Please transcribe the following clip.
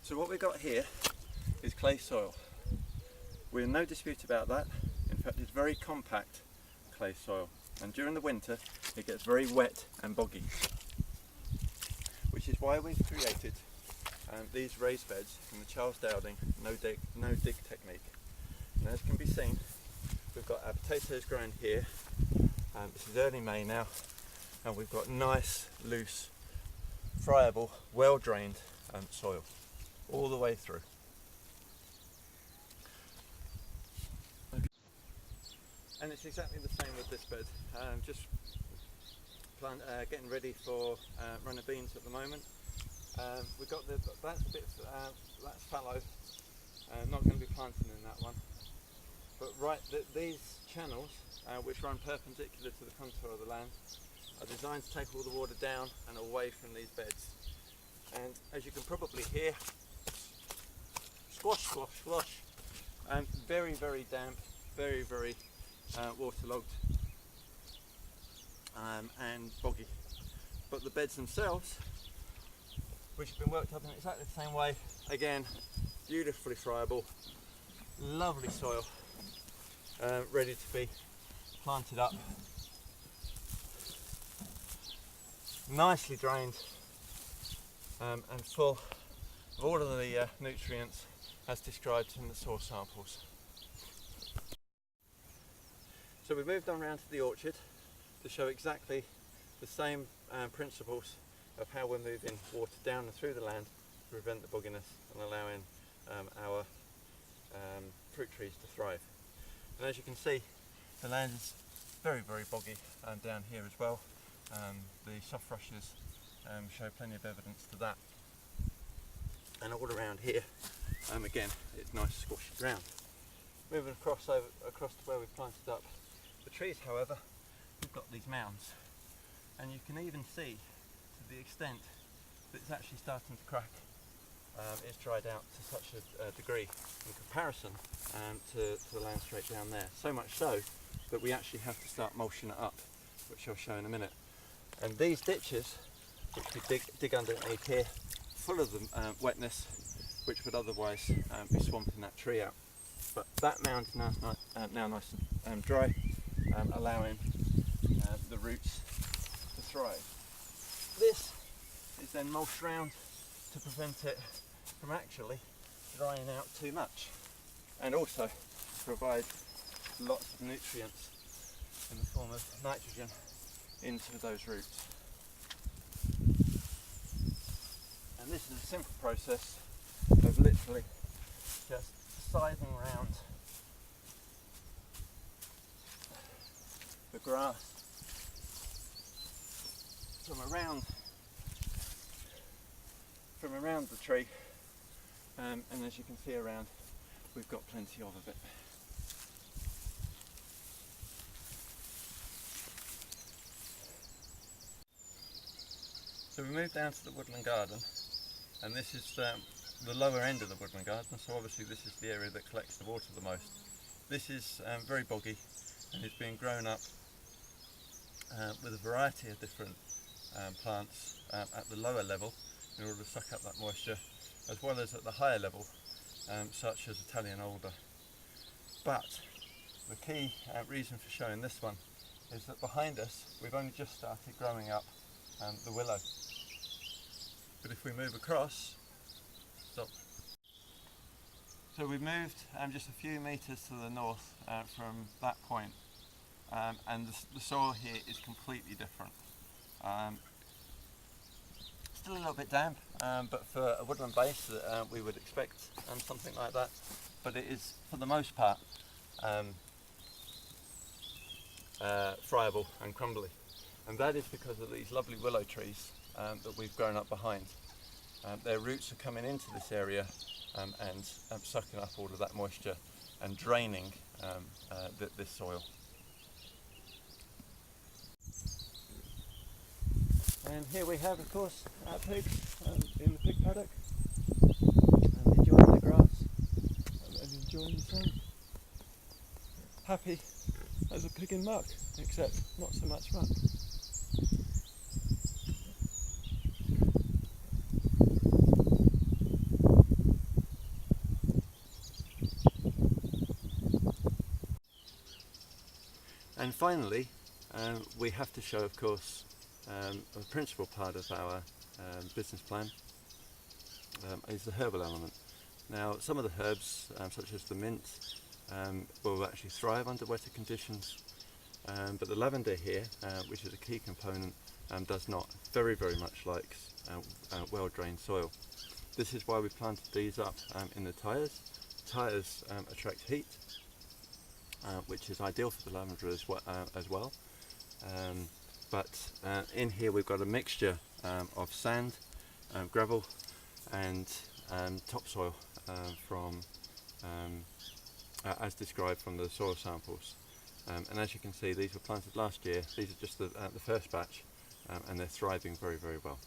So what we've got here is clay soil. We're in no dispute about that. In fact, it's very compact clay soil, and during the winter it gets very wet and boggy, which is why we've created these raised beds in the Charles Dowding no dig technique. And as can be seen, we've got our potatoes growing here. This is early May now, and we've got nice, loose, friable, well drained soil all the way through. And it's exactly the same with this bed. Just getting ready for runner beans at the moment. We've got that's a bit that's fallow. Not going to be planting in that one. But these channels, which run perpendicular to the contour of the land, are designed to take all the water down and away from these beds. And as you can probably hear, squash, squash, squash, and very, very damp, very, very waterlogged and boggy. But the beds themselves, which have been worked up in exactly the same way, again, beautifully friable, lovely soil, ready to be planted up, nicely drained, and full of all of the nutrients as described in the soil samples. So we moved on round to the orchard to show exactly the same principles of how we're moving water down and through the land to prevent the bogginess and allowing our fruit trees to thrive. And as you can see, the land is very, very boggy down here as well. The soft rushes show plenty of evidence to that. And all around here, again, it's nice squashy ground. Moving across to where we've planted up the trees, however, we've got these mounds, and you can even see to the extent that it's actually starting to crack. It's dried out to such a degree in comparison to the land straight down there. So much so that we actually have to start mulching it up, which I'll show in a minute. And these ditches, which we dig underneath here, full of the wetness, which would otherwise be swamping that tree out. But that mound is now nice and dry, allowing the roots to thrive. This is then mulched round to prevent it from actually drying out too much, and also provide lots of nutrients in the form of nitrogen into those roots. And this is a simple process of literally just scything round the grass from around the tree, and as you can see around, we've got plenty of it. So we moved down to the woodland garden, and this is the lower end of the woodland garden, so obviously this is the area that collects the water the most. This is very boggy, and it's being grown up with a variety of different plants at the lower level in order to suck up that moisture, as well as at the higher level, such as Italian alder. But the key reason for showing this one is that behind us we've only just started growing up the willow. But if we move across, stop. So we've moved just a few metres to the north from that point, and the soil here is completely different. Still a little bit damp, but for a woodland base we would expect something like that, but it is for the most part friable and crumbly, and that is because of these lovely willow trees that we've grown up behind. Their roots are coming into this area and sucking up all of that moisture and draining this soil. And here we have, of course, our pigs in the pig paddock, and enjoying the grass and enjoying the sun. Happy as a pig in muck, except not so much muck. And finally, we have to show, of course, a principal part of our business plan is the herbal element. Now, some of the herbs, such as the mint, will actually thrive under wetter conditions, but the lavender here, which is a key component, does not. Very, very much likes well-drained soil. This is why we planted these up in the tyres. Tyres attract heat, which is ideal for the lavender as well. But in here we've got a mixture of sand, gravel and topsoil from as described from the soil samples. And as you can see, these were planted last year. These are just the first batch, and they're thriving very, very well.